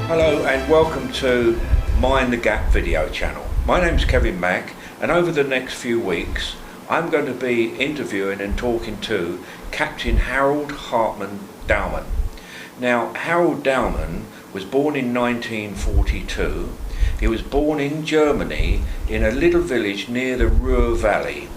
Hello and welcome to Mind the Gap video channel. My name's Kevin Mack, and over the next few weeks I'm going to be interviewing and talking to Captain Harald Hartman Dahlmann. Now, Harald Dahlmann was born in 1942. He was born in Germany in a little village near the Ruhr Valley.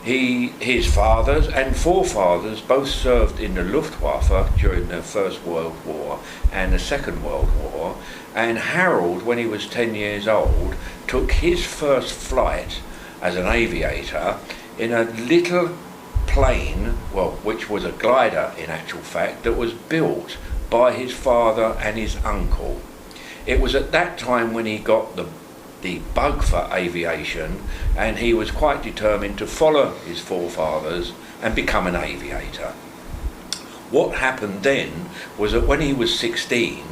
His fathers and forefathers both served in the Luftwaffe during the First World War and the Second World War, and Harald, when he was 10 years old, took his first flight as an aviator in a little plane, which was a glider in actual fact, that was built by his father and his uncle. It was at that time when he got the bug for aviation, and he was quite determined to follow his forefathers and become an aviator. What happened then was that when he was 16,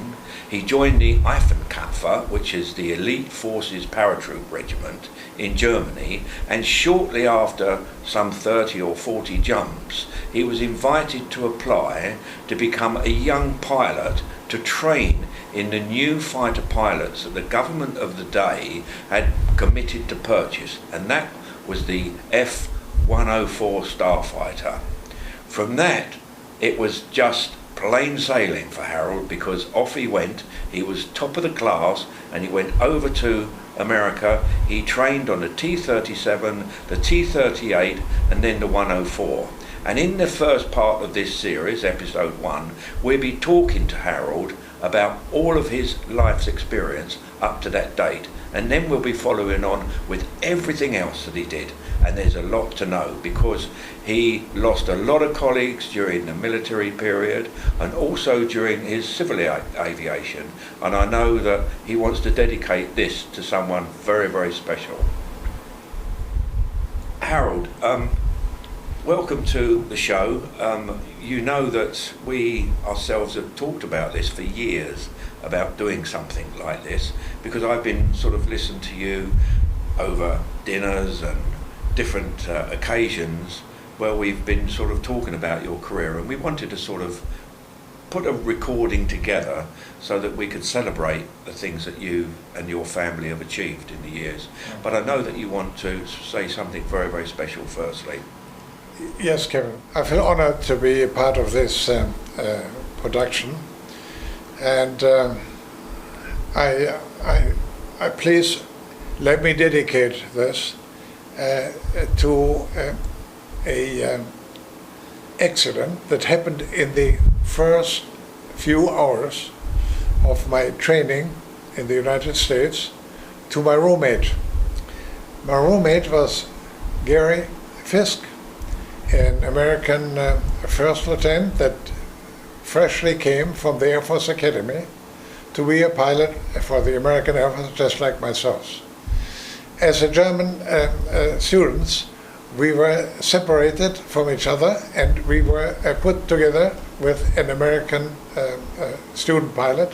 he joined the F104G, which is the elite forces paratroop regiment in Germany, and shortly after some 30 or 40 jumps, he was invited to apply to become a young pilot to train in the new fighter pilots that the government of the day had committed to purchase, and that was the F104 Starfighter. From that, it was just plain sailing for Harald, because off he went. He was top of the class, and he went over to America. He trained on the T-37, the T-38, and then the 104. And in the first part of this series, episode 1, we'll be talking to Harald about all of his life's experience up to that date, and then we'll be following on with everything else that he did. And there's a lot to know, because he lost a lot of colleagues during the military period and also during his civil aviation, and I know that he wants to dedicate this to someone very, very special. Harald, welcome to the show. You know that we ourselves have talked about this for years, about doing something like this, because I've been sort of listening to you over dinners and different occasions where we've been sort of talking about your career, and we wanted to sort of put a recording together so that we could celebrate the things that you and your family have achieved in the years. But I know that you want to say something very, very special firstly. Yes, Kevin. I feel honored to be a part of this production, and I please let me dedicate this to a accident that happened in the first few hours of my training in the United States to my roommate. My roommate was Gary Fisk, an American first lieutenant that freshly came from the Air Force Academy to be a pilot for the American Air Force, just like myself. As a German students, we were separated from each other, and we were put together with an American student pilot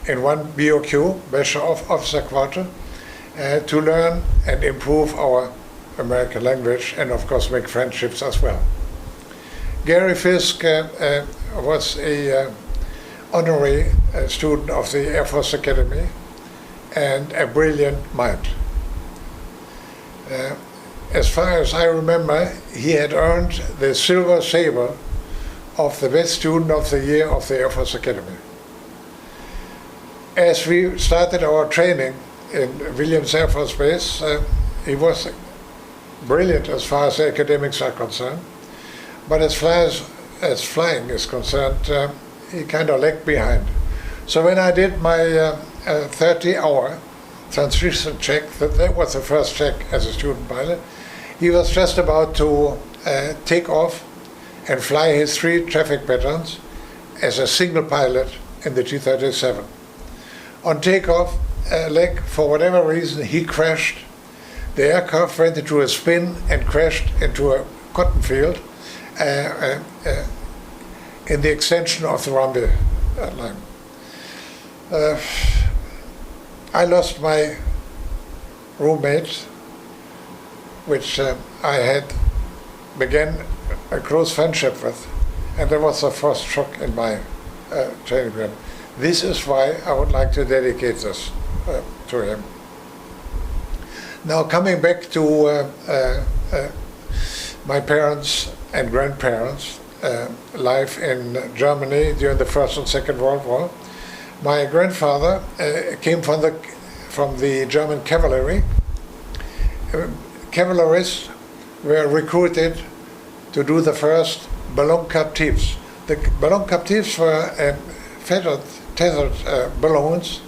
in one BOQ, Bachelor of Officer Quarter, to learn and improve our American language, and of course make friendships as well. Gary Fisk was a honorary student of the Air Force Academy and a brilliant mind. As far as I remember, he had earned the Silver Sabre of the best student of the year of the Air Force Academy. As we started our training in Williams Air Force Base, he was brilliant as far as the academics are concerned, but as far as flying is concerned, he kind of lagged behind. So when I did my 30-hour transition check, that was the first check as a student pilot, he was just about to take off and fly his 3 traffic patterns as a single pilot in the T-37. On takeoff, for whatever reason, he crashed. The aircraft went into a spin and crashed into a cotton field in the extension of the runway line. I lost my roommate, which I had began a close friendship with, and that was the first shock in my training ground. this is why I would like to dedicate this to him. Now, coming back to my parents and grandparents' life in Germany during the First and Second World War, my grandfather came from the German cavalry. Cavalrysts were recruited to do the first ballon captives. The ballon captives were tethered balloons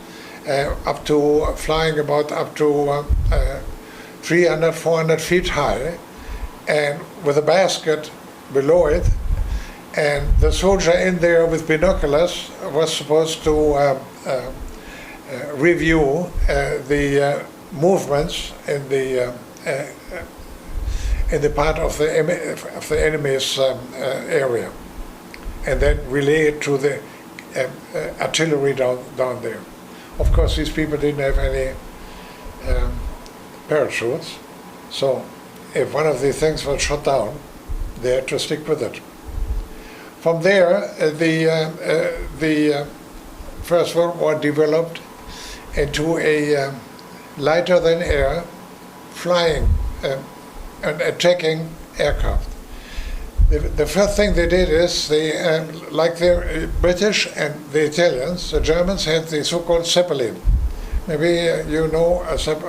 up to flying about up to 300, 400 feet high, and with a basket below it, and the soldier in there with binoculars was supposed to review the movements in the part of the enemy's area, and then relay it to the artillery down there. Of course, these people didn't have any parachutes, so if one of these things was shot down, they had to stick with it. From there, the First World War developed into a lighter-than-air flying and attacking aircraft. The first thing they did is they, like the British and the Italians, the Germans had the so-called Zeppelin. Maybe you know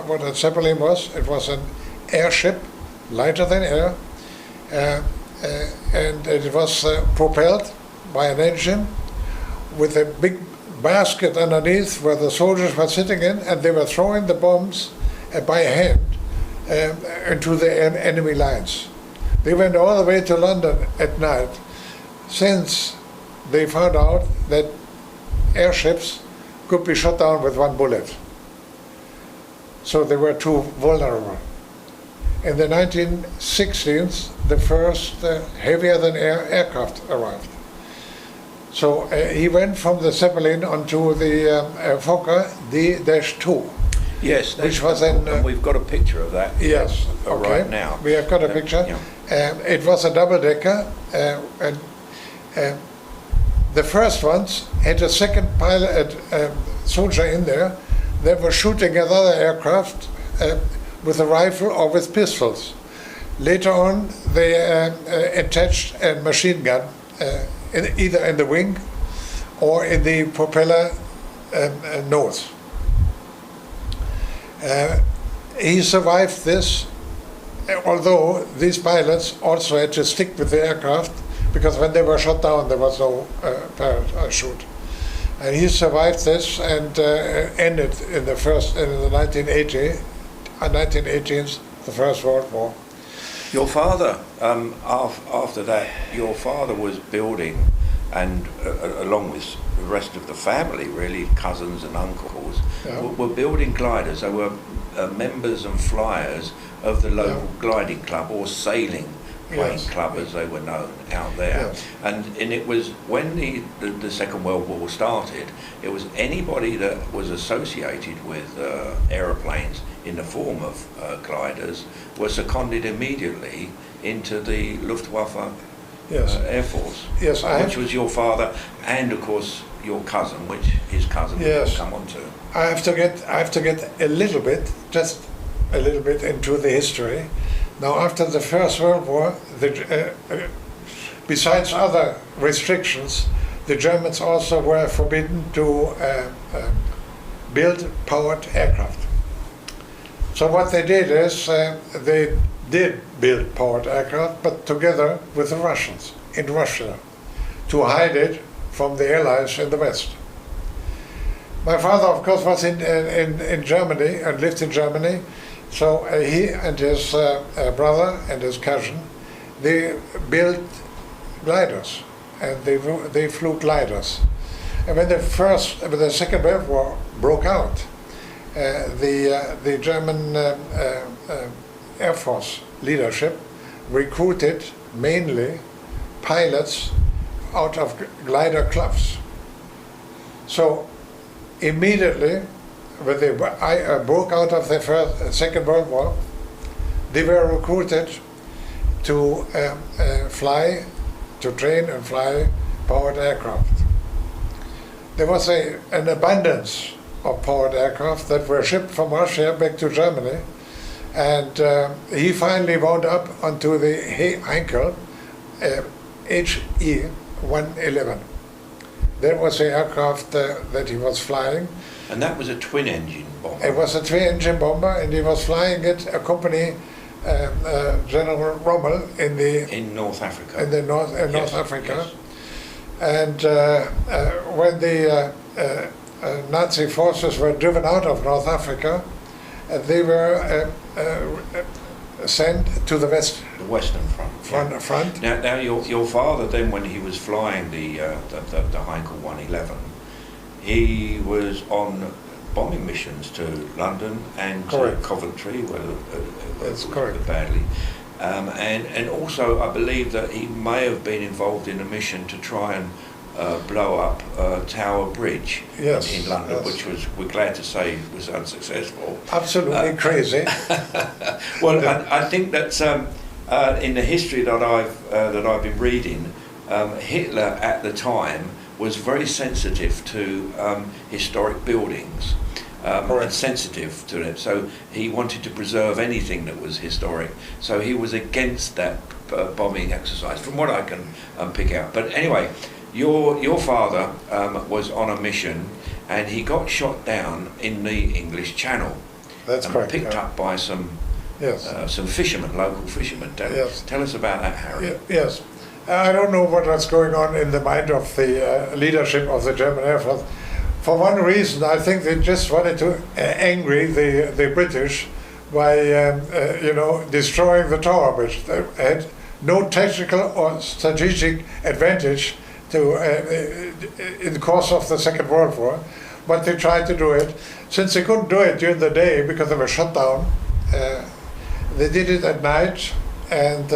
what a Zeppelin was. It was an airship, lighter than air, and it was propelled by an engine with a big basket underneath where the soldiers were sitting in, and they were throwing the bombs by hand into the enemy lines. They went all the way to London at night, since they found out that airships could be shot down with one bullet. So they were too vulnerable. In the 1960s, the first heavier-than-air aircraft arrived. So he went from the Zeppelin onto the Fokker D-2. Yes, which was and we've got a picture of that. Yes, okay. Right now. We have got a picture. Yeah. It was a double-decker, and the first ones had a second pilot, soldier in there. They were shooting at other aircraft with a rifle or with pistols. Later on, they attached a machine gun, either in the wing or in the propeller nose. He survived this, although these pilots also had to stick with the aircraft, because when they were shot down there was no parachute. And he survived this and ended in the 1918s, the First World War. Your father, after that, your father was building, and along with the rest of the family, really, cousins and uncles, were building gliders. They were members and flyers of the local gliding club, or sailing plane club as they were known out there. Yes. And it was when the Second World War started, it was anybody that was associated with aeroplanes in the form of gliders were seconded immediately into the Luftwaffe Air Force, which was your father, and of course your cousin, which his cousin will come on to. I have to get a little bit, just a little bit into the history. Now, after the First World War, besides other restrictions, the Germans also were forbidden to build powered aircraft. So what they did is they did build powered aircraft, but together with the Russians in Russia, to hide it from the Allies in the West. My father, of course, was in Germany and lived in Germany, so he and his brother and his cousin, they built gliders, and they flew gliders. And when the Second World War broke out, the German Air Force leadership recruited mainly pilots out of glider clubs. So immediately, when they broke out of the Second World War, they were recruited to train and fly powered aircraft. there was an abundance of powered aircraft that were shipped from Russia back to Germany, and he finally wound up onto the Heinkel HE-111. That was the aircraft that he was flying. And that was a twin-engine bomber. It was a twin-engine bomber, and he was flying it accompanying General Rommel in North Africa. In North Africa. Yes. And when the Nazi forces were driven out of North Africa, they were sent to the west. The Western Front. Now your father then, when he was flying the Heinkel 111, he was on bombing missions to London and to Coventry, where that's correct. Badly. And also, I believe that he may have been involved in a mission to try and blow up Tower Bridge in London, which we're glad to say was unsuccessful. Absolutely crazy. Well, I think that in the history that I've been reading, Hitler at the time was very sensitive to historic buildings. And sensitive to it, so he wanted to preserve anything that was historic. So he was against that bombing exercise, from what I can pick out. But anyway, your father was on a mission, and he got shot down in the English Channel. That's correct. Picked up by some fishermen, local fishermen. Tell us about that, Harry. Yes, I don't know what was going on in the mind of the leadership of the German Air Force. For one reason, I think they just wanted to angry the British by destroying the Tower Bridge. They had no tactical or strategic advantage in the course of the Second World War, but they tried to do it. Since they couldn't do it during the day because they were shut down, they did it at night, and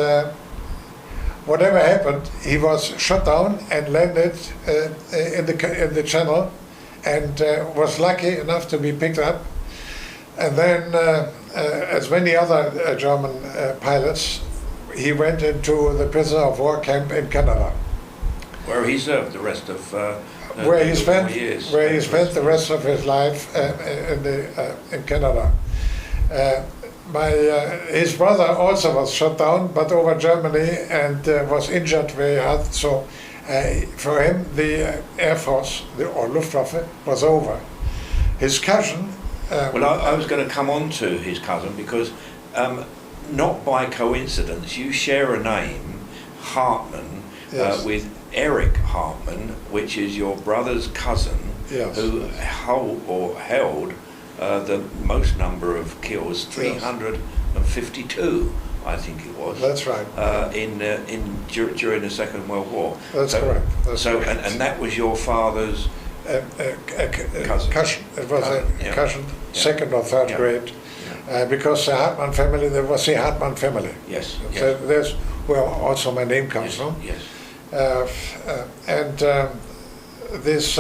whatever happened, he was shut down and landed in the channel, and was lucky enough to be picked up. And then, as many other German pilots, he went into the prisoner of war camp in Canada, where he served the rest of where he spent the rest of his life in Canada. His brother also was shot down, but over Germany, and was injured very hard. So for him, the Air Force, or Luftwaffe, was over. His cousin... well, I was going to come on to his cousin, because not by coincidence, you share a name, Hartman, with Eric Hartman, which is your brother's cousin, who held the most number of kills, 352. I think it was. That's right. During the Second World War. That's correct. And that was your father's cousin. It was a cousin, second or third grade, because the Hartman family, there was the Hartman family. Yes. So there's where also my name comes from. Yes. This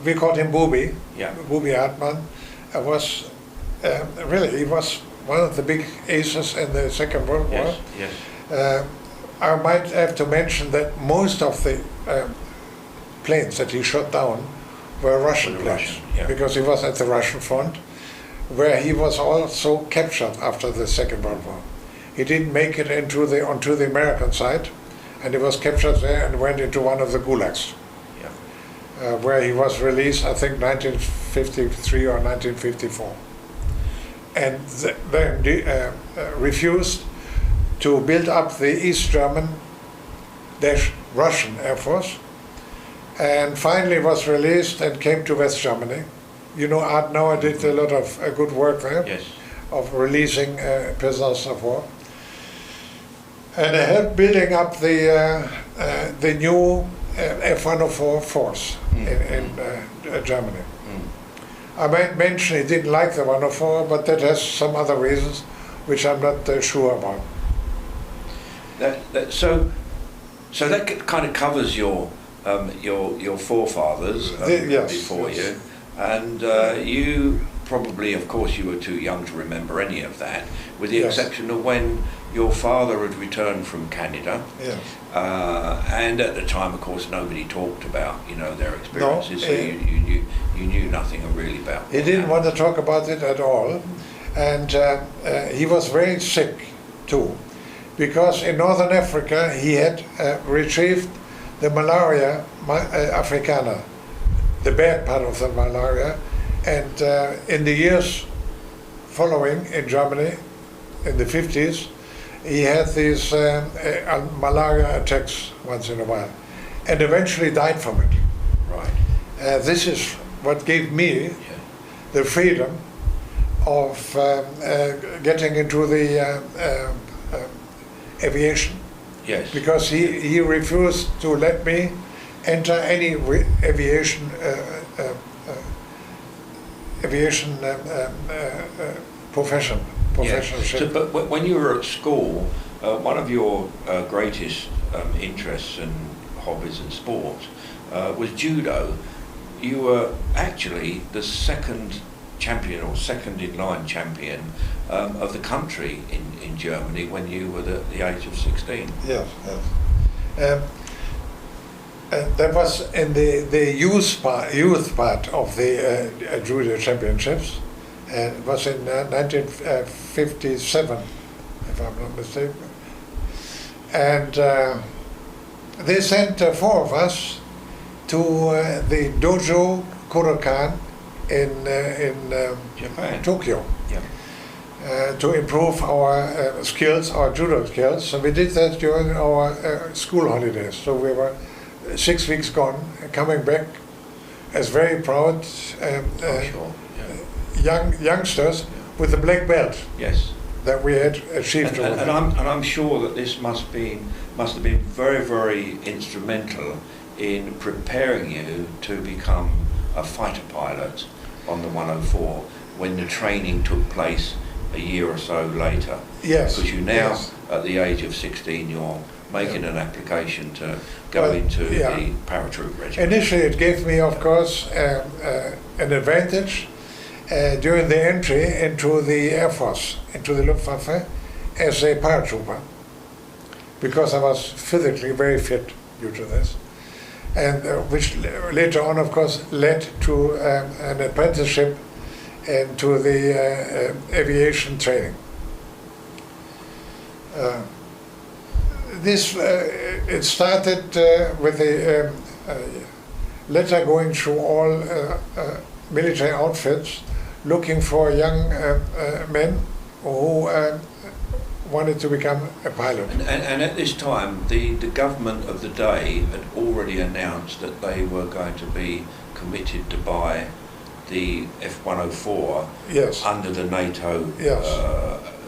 we called him Booby. Yeah. Booby Hartman was he was one of the big aces in the Second World War. Yes. I might have to mention that most of the planes that he shot down were Russian planes, because he was at the Russian front, where he was also captured after the Second World War. He didn't make it onto the American side, and he was captured there and went into one of the gulags, where he was released, I think, 1953 or 1954. And then refused to build up the East German - Russian Air Force, and finally was released and came to West Germany. You know, Adenauer did a lot of good work there, of releasing prisoners of war, and helped building up the new F104 force in Germany. I might mention he didn't like the 104, but that has some other reasons, which I'm not sure about. So that kind of covers your forefathers before you. And you probably, of course, you were too young to remember any of that, with the Yes. exception of when your father had returned from Canada. Yes. And at the time, of course, nobody talked about, you know, their experiences, No, so you knew nothing really about He what didn't happened. want to talk about it at all, and he was very sick too, because in northern Africa he had retrieved the malaria africana, the bad part of the malaria, and in the years following in Germany, in the 50s, he had these malaria attacks once in a while, and eventually died from it. Right. This is what gave me Yeah. the freedom of getting into the aviation, Yes. because he refused to let me enter any aviation professionalship. So, but when you were at school, one of your greatest interests and hobbies and sports was judo. You were actually the second champion or second in line champion of the country in Germany when you were the age of 16. Yes, yes. That was in the youth part of the judo championships. It was in 1957, if I'm not mistaken. And they sent four of us to the dojo Kodokan in Japan. Tokyo, Yeah. to improve our skills, our judo skills. So we did that during our school holidays. So we were 6 weeks gone, coming back as very proud I'm sure. Yeah. youngsters with the black belt Yes. that we had achieved. And I'm sure that this must have been very, very instrumental in preparing you to become a fighter pilot on the 104 when the training took place a year or so later. Yes. Because you now, yes. at the age of 16, you're making an application to go Well, into yeah. the paratroop regiment. Initially, it gave me, of course, an advantage during the entry into the Air Force, into the Luftwaffe, as a paratrooper, because I was physically very fit due to this, and which later on, of course, led to an apprenticeship and to the aviation training. It started with a letter going through all military outfits, looking for young men who wanted to become a pilot. And at this time, the government of the day had already announced that they were going to be committed to buy the F104 Yes. under the NATO Yes.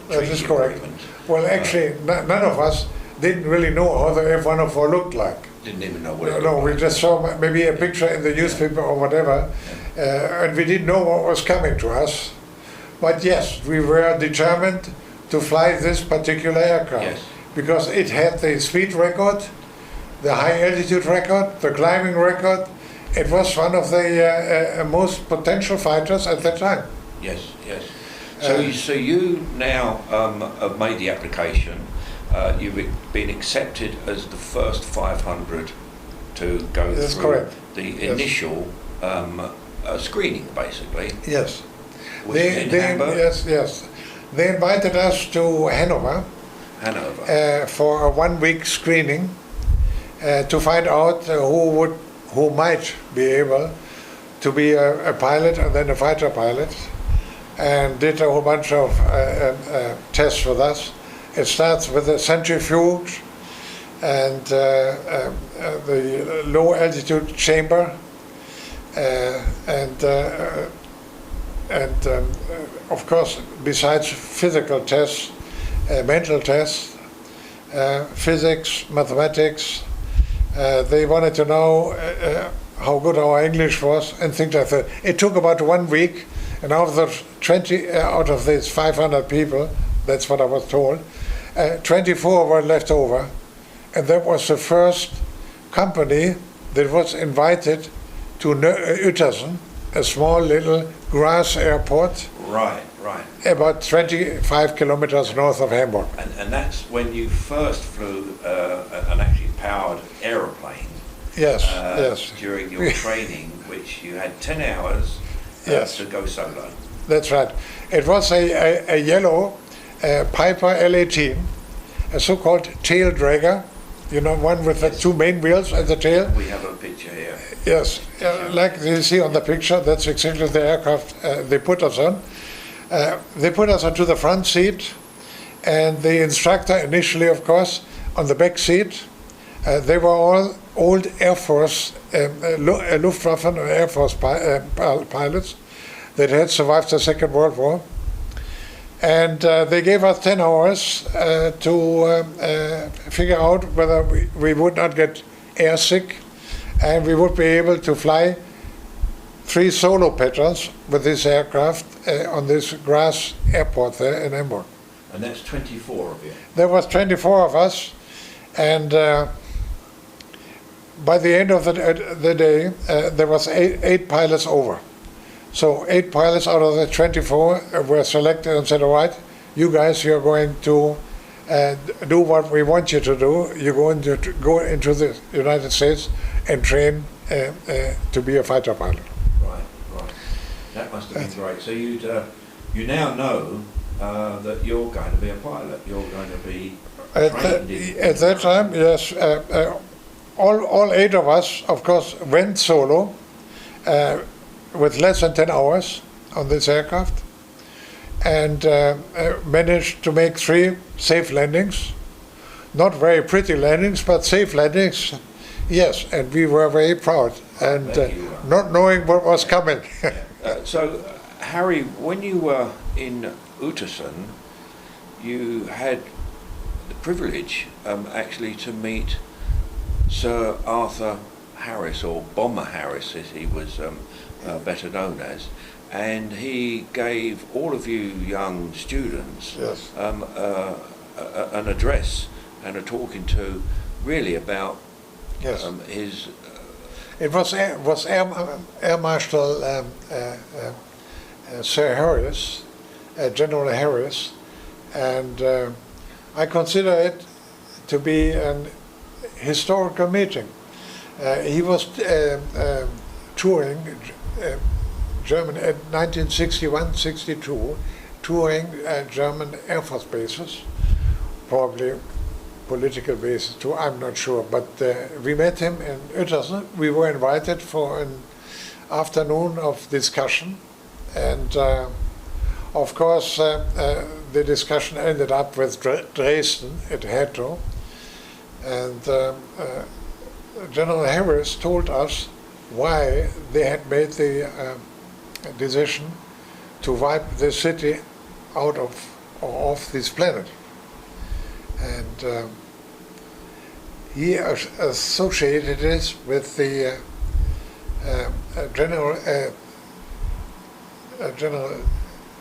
That is treaty correct. agreement. Well, actually, none of us didn't really know how the F104 looked like. Didn't even know what it No, looked we like. just saw maybe a picture in the newspaper or whatever, and we didn't know what was coming to us. But yes, we were determined to fly this particular aircraft, Yes. because it had the speed record, the high altitude record, the climbing record. It was one of the most potential fighters at that time. Yes, yes. So you now have made the application. You've been accepted as the first 500 to go That's through correct. the Yes. initial screening, basically. Yes. Was it in Hamburg? Yes. They invited us to Hanover Hanover. for a 1 week screening to find out who might be able to be a pilot and then a fighter pilot, and did a whole bunch of tests with us. It starts with a centrifuge and the low altitude chamber, and of course, besides physical tests, mental tests, physics, mathematics. They wanted to know how good our English was and things like that. It took about 1 week, and out of these 500 people, that's what I was told, 24 were left over, and that was the first company that was invited to Uetersen a small little grass airport Right, right. about 25 kilometers north of Hamburg. And that's when you first flew an actually powered aeroplane. Yes, yes. During your training, which you had 10 hours Yes. to go solo. That's right. It was a yellow Piper L-18, a so-called tail dragger, you know, one with the two main wheels at the tail. We have a picture here. Yes, like you see on the picture, that's exactly the aircraft they put us on. They put us onto the front seat, and the instructor initially, of course, on the back seat. They were all old Air Force, Luftwaffe and Air Force pilots that had survived the Second World War. And they gave us 10 hours to figure out whether we would not get airsick, and we would be able to fly 3 solo patterns with this aircraft on this grass airport there in Hamburg. And that's 24 of you. There was 24 of us, and by the end of the day, there was eight pilots over. So 8 pilots out of the 24 were selected and said, all right, you guys, you're going to do what we want you to do. You're going to go into the United States and train to be a fighter pilot. Right, right. That must have been great. So you now know that you're going to be a pilot. You're going to be trained at that time, yes. All 8 of us, of course, went solo with less than 10 hours on this aircraft, and managed to make 3 safe landings. Not very pretty landings, but safe landings, yes, and we were very proud, and not knowing what was coming. So, Harry, when you were in Uterson, you had the privilege actually to meet Sir Arthur Harris, or Bomber Harris as he was better known as, and he gave all of you young students Yes. An address and a talking to really about Yes. his... It was Air Marshal Sir Harris, General Harris, and I consider it to be an historical meeting. He was touring German at 1961-62, touring German Air Force bases, probably political bases too, I'm not sure. But we met him in Utersen. We were invited for an afternoon of discussion, and of course the discussion ended up with Dresden. It had to, and General Harris told us why they had made the decision to wipe the city out of or off this planet. And he associated this with the General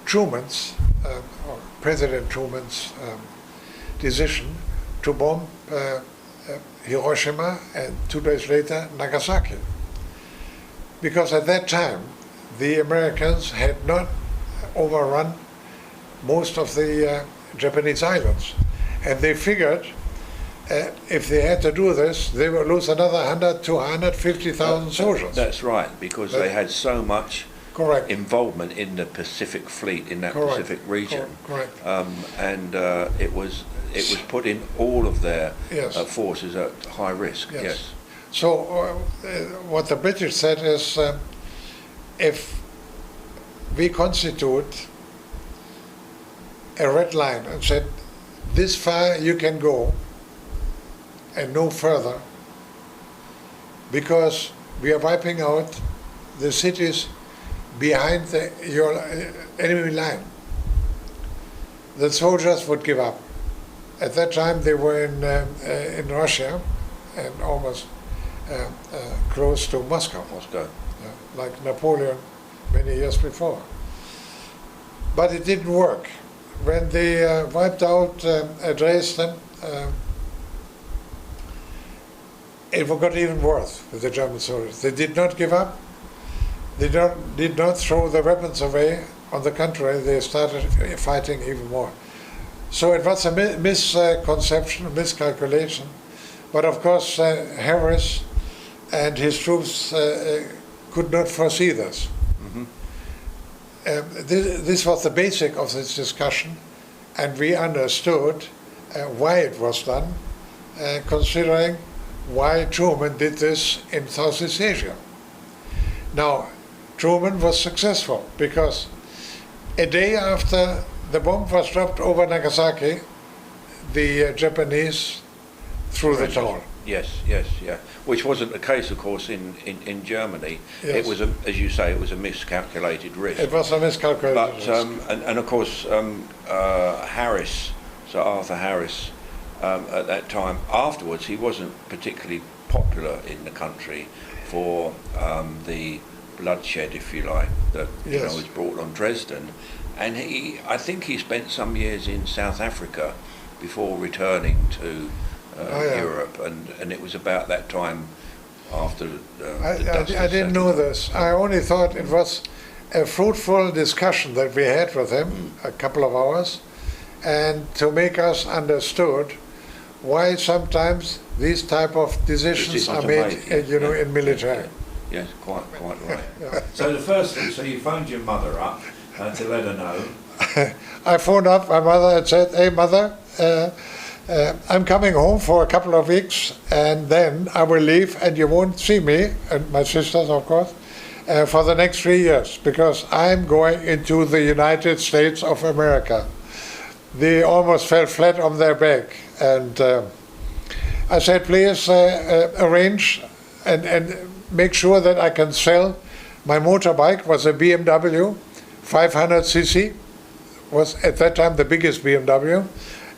Truman's, or President Truman's decision to bomb Hiroshima and 2 days later Nagasaki. Because at that time the Americans had not overrun most of the Japanese islands, and they figured if they had to do this, they would lose another 100 to 150,000 soldiers. That's right, because they had so much Correct. involvement in the Pacific Fleet, in that Correct. Pacific region. Correct. And it was putting all of their Yes. forces at high risk. Yes. So what the British said is, if we constitute a red line and said, this far you can go and no further, because we are wiping out the cities behind your enemy line, the soldiers would give up. At that time they were in Russia and almost close to Moscow. Like Napoleon many years before. But it didn't work. When they wiped out Dresden, it got even worse with the German soldiers. They did not give up. they did not throw the weapons away. On the contrary, they started fighting even more. So it was a misconception, a miscalculation. But of course, Harris and his troops could not foresee this. Mm-hmm. This was the basic of this discussion, and we understood why it was done, considering why Truman did this in Southeast Asia. Now, Truman was successful because a day after the bomb was dropped over Nagasaki, the Japanese threw the towel. Yes, yeah. Which wasn't the case, of course, in Germany. Yes. It was, as you say, it was a miscalculated risk. It was a miscalculated But risk. and of course, Harris, Sir Arthur Harris, at that time, afterwards, he wasn't particularly popular in the country for the bloodshed, if you like, that Yes. was brought on Dresden, and I think he spent some years in South Africa before returning to Europe, and it was about that time after the dust I had didn't know settled. this. I only thought it was a fruitful discussion that we had with him, a couple of hours, and to make us understood why sometimes these type of decisions are made, in military. Yes, quite right. Yeah. So the first thing, so you phoned your mother up to let her know. I phoned up my mother and said, "Hey, mother, I'm coming home for a couple of weeks, and then I will leave, and you won't see me," and my sisters, of course, for the next 3 years, because I'm going into the United States of America. They almost fell flat on their back, and I said, "Please arrange and make sure that I can sell." My motorbike was a BMW 500cc, was at that time the biggest BMW,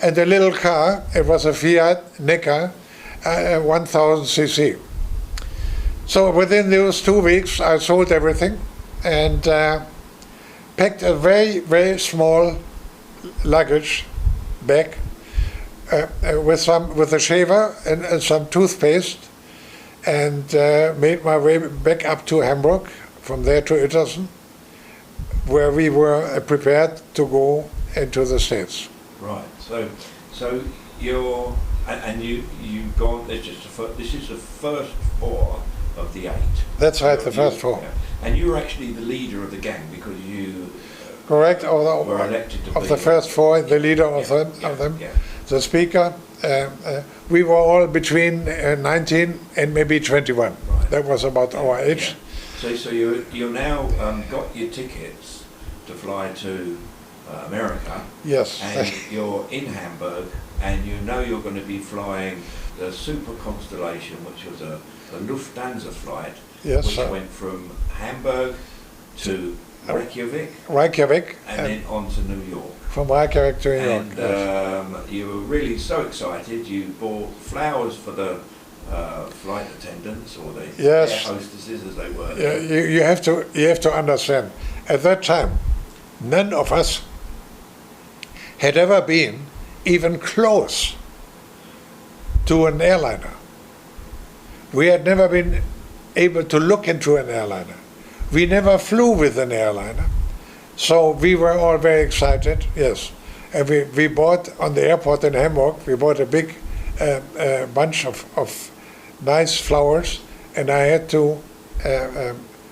and the little car, it was a Fiat Neca 1000cc. So within those 2 weeks, I sold everything and packed a very, very small luggage bag with a shaver and some toothpaste, and made my way back up to Hamburg, from there to Uetersen, where we were prepared to go into the States. Right. So you've gone. This is the first 4 of the 8. That's right, the first 4. Yeah. And you were actually the leader of the gang because you Correct. were elected to Of be the first 4, the leader of them, Yeah. the speaker. We were all between 19 and maybe 21. Right. That was about our age. Yeah. So you're now got your tickets to fly to America. Yes. And you're in Hamburg, and you know you're going to be flying the Super Constellation, which was a Lufthansa flight, Yes, which sir. went from Hamburg to Reykjavik, Reykjavik, and then on to New York. from Reykjavik to New York. And Yes. you were really so excited. You bought flowers for the flight attendants, or the Yes. air hostesses, as they were. Yeah, you have to understand. At that time, none of us had ever been even close to an airliner. We had never been able to look into an airliner. We never flew with an airliner. So we were all very excited, yes. And we bought, on the airport in Hamburg, we bought a big bunch of nice flowers, and I had to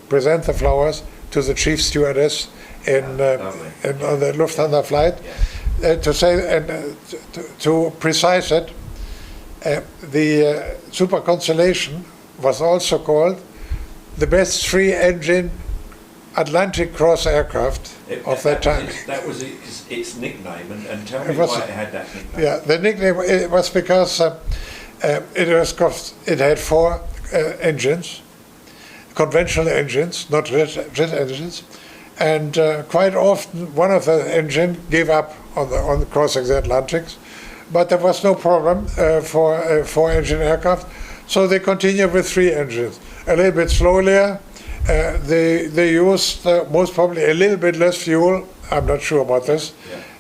present the flowers to the chief stewardess on the Lufthansa flight, to say, and to precise it, the Super Constellation was also called the best 3-engine Atlantic cross aircraft of that time. That was its nickname, and tell me was- why it had that nickname. Yeah, the nickname it was because it had 4 engines, conventional engines, not jet engines, and quite often one of the engine gave up on crossing the Atlantics, but there was no problem for a 4-engine aircraft, so they continued with 3 engines. A little bit slowlier. They used most probably a little bit less fuel. I'm not sure about this.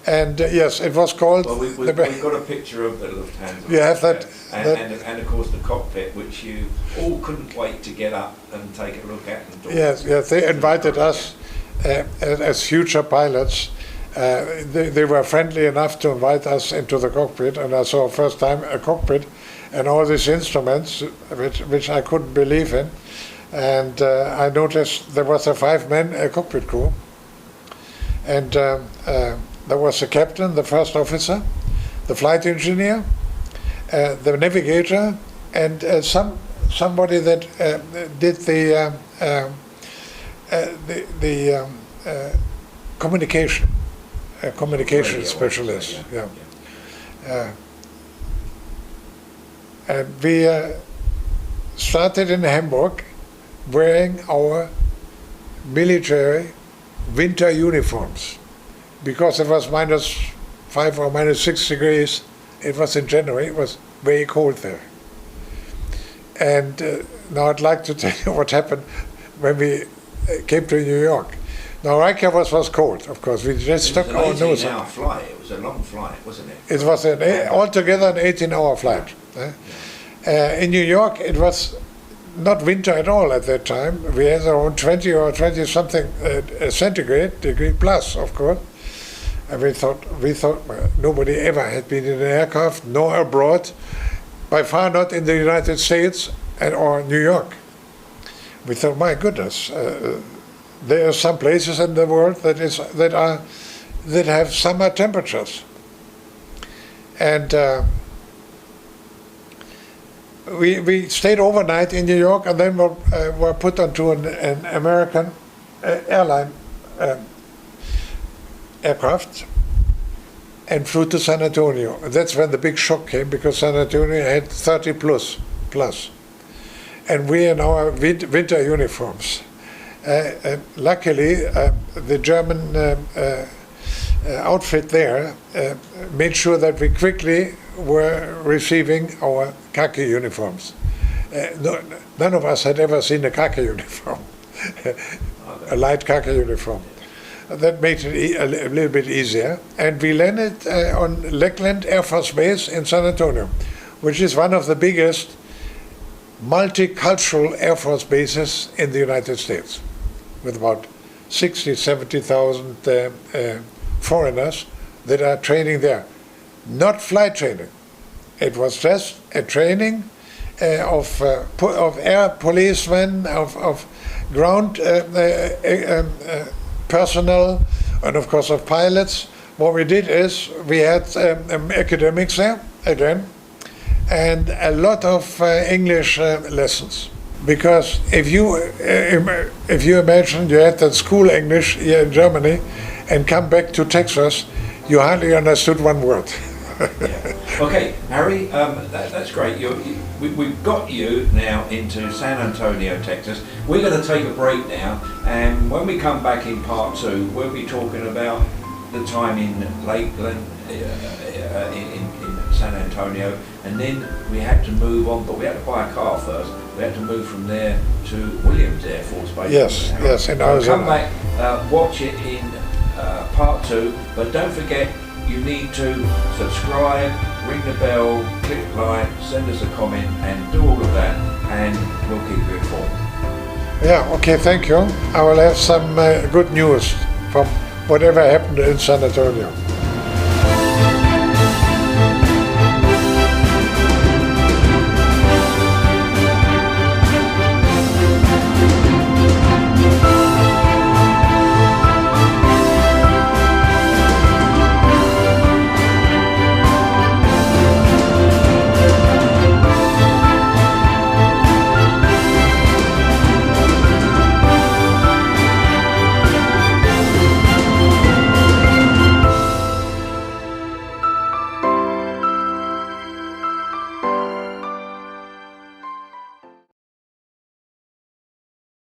And yes, it was called. Well, we've got a picture of the Lufthansa. You have that, and of course the cockpit, which you all couldn't wait to get up and take a look at. And yes, they invited us as future pilots. They were friendly enough to invite us into the cockpit, and I saw first time a cockpit and all these instruments, which I couldn't believe in. And I noticed there was a 5-man cockpit crew, and there was the captain, the first officer, the flight engineer, the navigator, and somebody that did the communication radio specialist. Yeah. And we started in Hamburg wearing our military winter uniforms, because it was -5 or -6 degrees. It was in January. It was very cold there. And now I'd like to tell you what happened when we came to New York. Now Reykjavik was cold, of course. We just stuck our nose. It was an 18-hour flight. It was a long flight, wasn't it? It was altogether an 18-hour flight. In New York, it was not winter at all at that time. We had around 20 or 20 something centigrade degree plus, of course. And we thought well, nobody ever had been in an aircraft, nor abroad, by far not in the United States or New York. We thought, my goodness, there are some places in the world that have summer temperatures. And we stayed overnight in New York, and then were put onto an American airline aircraft and flew to San Antonio. That's when the big shock came, because San Antonio had 30 plus. And we in our winter uniforms. Luckily, the German outfit there made sure that we quickly were receiving our khaki uniforms. None of us had ever seen a khaki uniform, a light khaki uniform. That made it a little bit easier. And we landed on Lackland Air Force Base in San Antonio, which is one of the biggest multicultural Air Force bases in the United States, with about 60, 70,000 foreigners that are training there. Not flight training. It was just a training of air policemen, of ground personnel, and of course of pilots. What we did is we had academics there again, and a lot of English lessons. Because if you imagine you had that school English here in Germany and come back to Texas, you hardly understood one word. Yeah. Okay, Harry, that's great. We've got you now into San Antonio, Texas. We're going to take a break now, and when we come back in part 2, we'll be talking about the time in Lakeland, in San Antonio, and then we had to move on, but we had to buy a car first. We had to move from there to Williams Air Force Base. Yes, in Arizona. Come back, watch it in part 2, but don't forget, you need to subscribe, ring the bell, click like, send us a comment, and do all of that, and we'll keep you informed. Yeah, okay, thank you. I will have some good news from whatever happened in San Antonio.